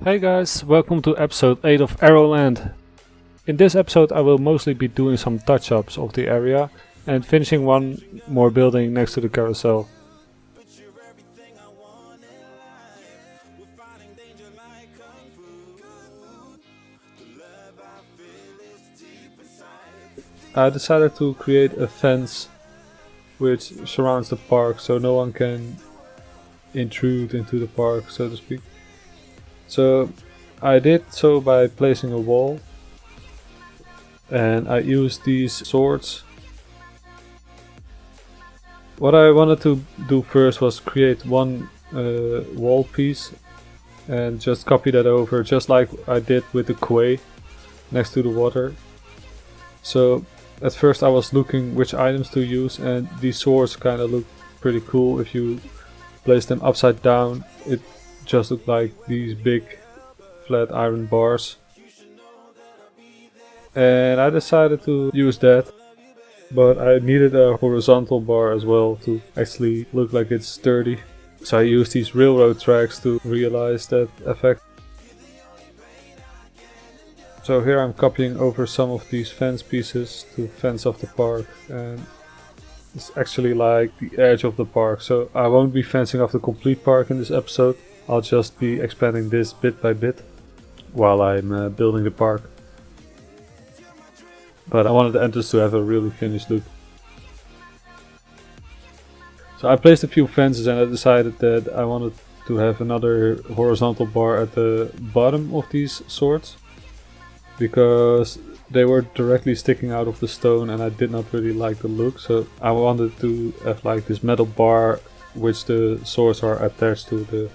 Hey guys, welcome to episode 8 of Aeroland. In this episode I will mostly be doing some touch-ups of the area and finishing one more building next to the carousel. I decided to create a fence which surrounds the park so no one can intrude into the park, so to speak. So I did so by placing a wall, and I used these swords. What I wanted to do first was create one wall piece and just copy that over, just like I did with the quay next to the water. So at first I was looking which items to use, and these swords kind of look pretty cool. If you place them upside down, it just looked like these big flat iron bars. And I decided to use that, but I needed a horizontal bar as well to actually look like it's sturdy. So I used these railroad tracks to realize that effect. So here I'm copying over some of these fence pieces to fence off the park, and it's actually like the edge of the park. So I won't be fencing off the complete park in this episode. I'll just be expanding this bit by bit while I'm building the park. But I wanted the entrance to have a really finished look. So I placed a few fences and I decided that I wanted to have another horizontal bar at the bottom of these swords, because they were directly sticking out of the stone and I did not really like the look. So I wanted to have like this metal bar which the swords are attached to the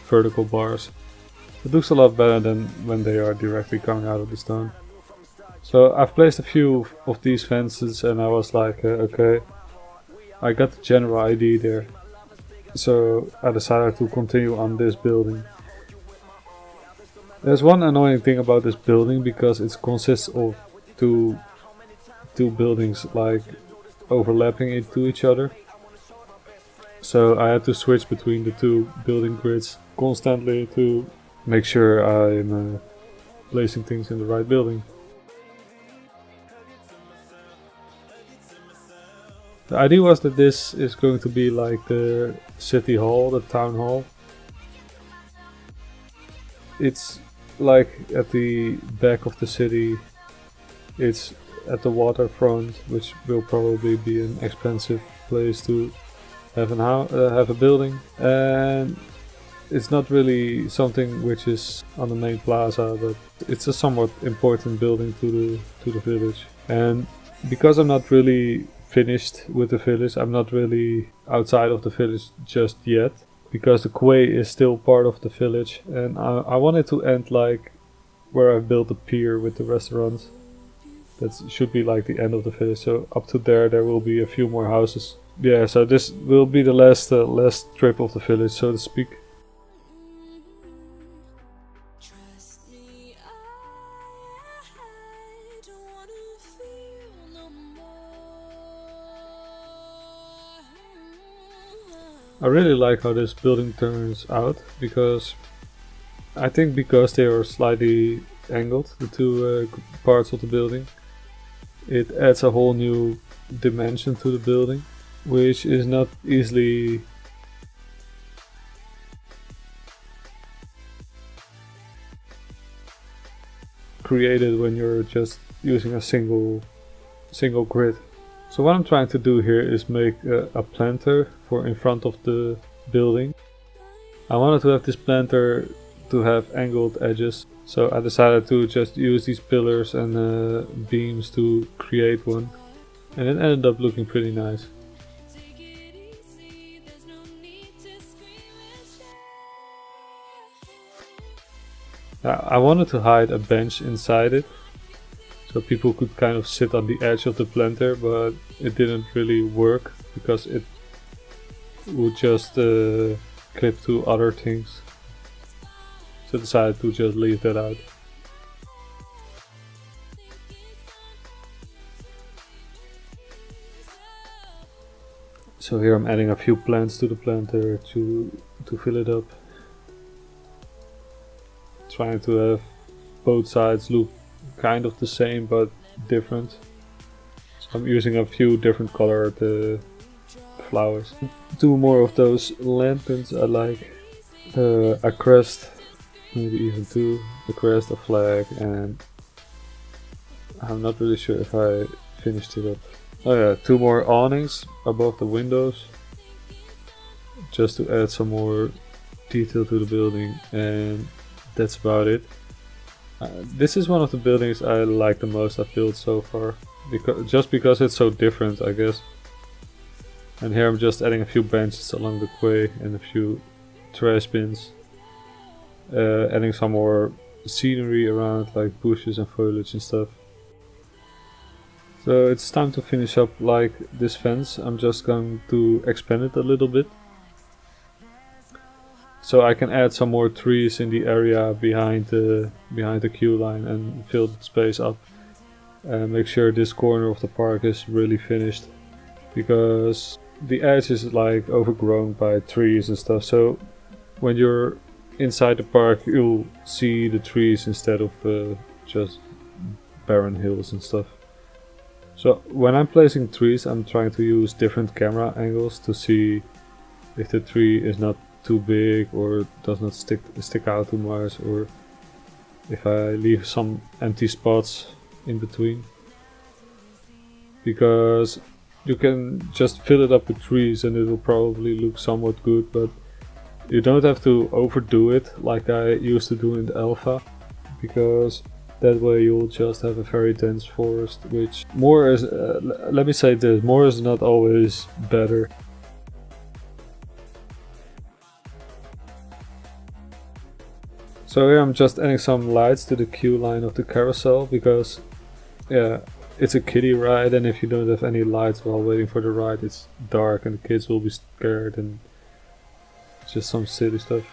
vertical bars. It looks a lot better than when they are directly coming out of the stone. So I've placed a few of these fences and I was like, okay, I got the general idea there. So I decided to continue on this building. There's one annoying thing about this building, because it consists of two buildings like overlapping into each other. So I had to switch between the two building grids constantly to make sure I'm placing things in the right building. The idea was that this is going to be like the city hall, the town hall. It's like at the back of the city. It's at the waterfront, which will probably be an expensive place to have a building, and it's not really something which is on the main plaza, but it's a somewhat important building to the village. And because I'm not really finished with the village, I'm not really outside of the village just yet, because the quay is still part of the village, and I wanted to end like where I've built a pier with the restaurant. That should be like the end of the village, so up to there will be a few more houses. Yeah, so this will be the last strip of the village, so to speak. I really like how this building turns out, because I think because they are slightly angled, the two parts of the building, it adds a whole new dimension to the building, which is not easily created when you're just using a single grid. So what I'm trying to do here is make a planter for in front of the building. I wanted to have this planter to have angled edges, so I decided to just use these pillars and beams to create one, and it ended up looking pretty nice. I wanted to hide a bench inside it, so people could kind of sit on the edge of the planter, but it didn't really work because it would just clip to other things. So I decided to just leave that out. So here I'm adding a few plants to the planter to fill it up. trying to have both sides look kind of the same but different. So I'm using a few different colored flowers. 2 more of those lanterns I like. A crest, maybe even 2. A crest, a flag, and I'm not really sure if I finished it up. Oh yeah, 2 more awnings above the windows, just to add some more detail to the building, and that's about it. This is one of the buildings I like the most I've built so far, because it's so different, I guess. And here I'm just adding a few benches along the quay and a few trash bins, adding some more scenery around, like bushes and foliage and stuff. So it's time to finish up like this fence. I'm just going to expand it a little bit, so I can add some more trees in the area behind the queue line and fill the space up, and make sure this corner of the park is really finished, because the edge is like overgrown by trees and stuff. So when you're inside the park, you'll see the trees instead of just barren hills and stuff. So when I'm placing trees, I'm trying to use different camera angles to see if the tree is not too big or does not stick out too much, or if I leave some empty spots in between. Because you can just fill it up with trees and it will probably look somewhat good, but you don't have to overdo it like I used to do in the alpha, because that way you'll just have a very dense forest, which more is, let me say this, more is not always better. So here I'm just adding some lights to the queue line of the carousel, because yeah, it's a kiddie ride, and if you don't have any lights while waiting for the ride, it's dark and the kids will be scared and just some silly stuff.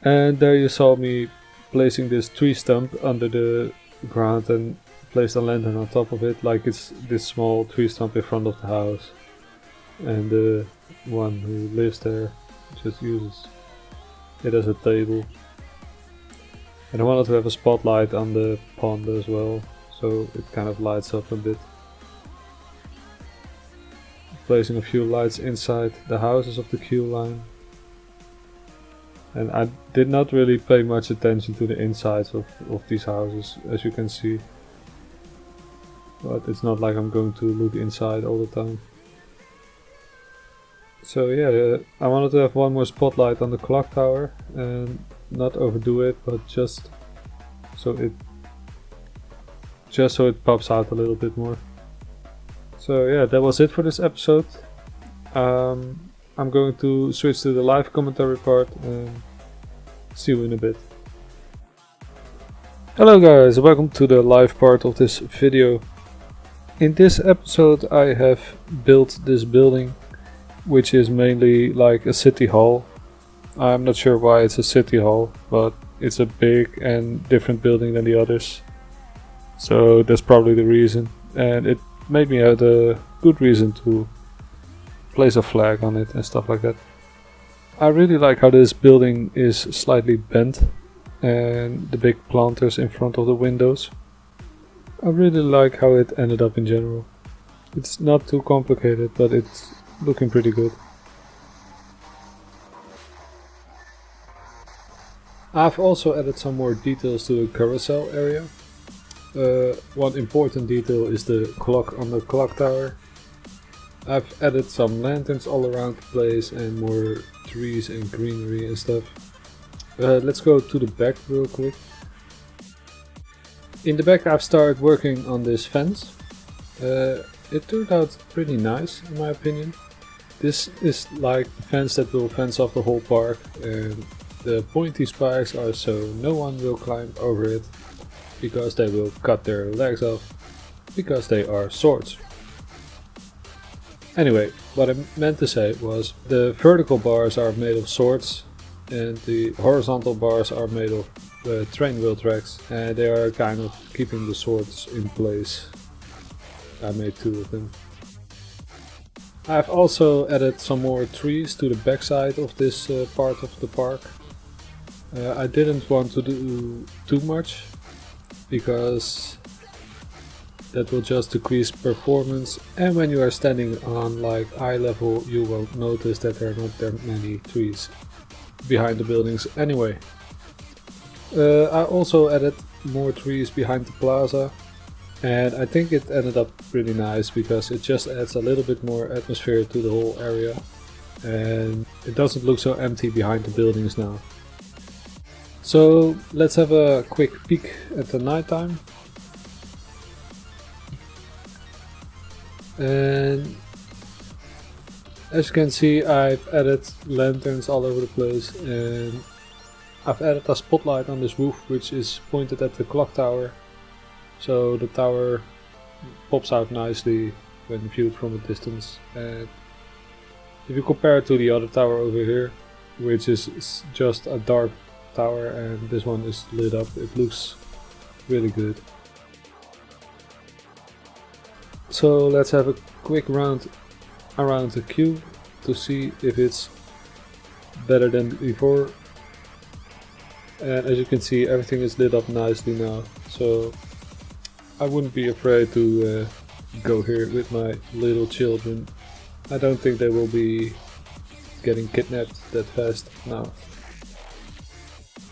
And there you saw me placing this tree stump under the ground and placed a lantern on top of it, like it's this small tree stump in front of the house, and the one who lives there just uses it as a table. And I wanted to have a spotlight on the pond as well, so it kind of lights up a bit. Placing a few lights inside the houses of the queue line. And I did not really pay much attention to the insides of these houses, as you can see. But it's not like I'm going to look inside all the time. So yeah, I wanted to have one more spotlight on the clock tower and not overdo it, but just so it pops out a little bit more. So yeah, that was it for this episode. I'm going to switch to the live commentary part and see you in a bit. Hello guys, welcome to the live part of this video. In this episode I have built this building, which is mainly like a city hall. I'm not sure why it's a city hall, but it's a big and different building than the others. So that's probably the reason, and it made me have a good reason to place a flag on it and stuff like that. I really like how this building is slightly bent and the big planters in front of the windows. I really like how it ended up in general. It's not too complicated, but it's looking pretty good. I've also added some more details to the carousel area. One important detail is the clock on the clock tower. I've added some lanterns all around the place and more trees and greenery and stuff. Let's go to the back real quick. In the back I've started working on this fence. It turned out pretty nice in my opinion. This is like the fence that will fence off the whole park, and the pointy spikes are so no one will climb over it, because they will cut their legs off, because they are swords. Anyway, what I meant to say was the vertical bars are made of swords and the horizontal bars are made of train wheel tracks, and they are kind of keeping the swords in place. I made 2 of them. I've also added some more trees to the backside of this part of the park. I didn't want to do too much because that will just decrease performance, and when you are standing on like eye level you won't notice that there are not that many trees behind the buildings anyway. I also added more trees behind the plaza, and I think it ended up pretty nice because it just adds a little bit more atmosphere to the whole area and it doesn't look so empty behind the buildings now. So let's have a quick peek at the nighttime. And as you can see, I've added lanterns all over the place, and I've added a spotlight on this roof which is pointed at the clock tower, so the tower pops out nicely when viewed from a distance. And if you compare it to the other tower over here, which is just a dark tower, and this one is lit up, it looks really good. So let's have a quick round around the cube to see if it's better than before. And as you can see, everything is lit up nicely now, so I wouldn't be afraid to go here with my little children. I don't think they will be getting kidnapped that fast now.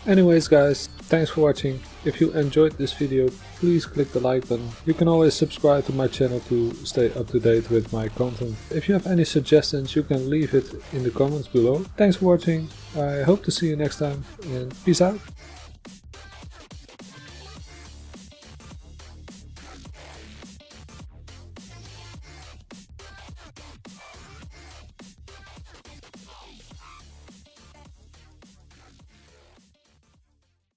Anyways guys, thanks for watching. If you enjoyed this video, please click the like button. You can always subscribe to my channel to stay up to date with my content. If you have any suggestions, you can leave it in the comments below. Thanks for watching. I hope to see you next time, and peace out.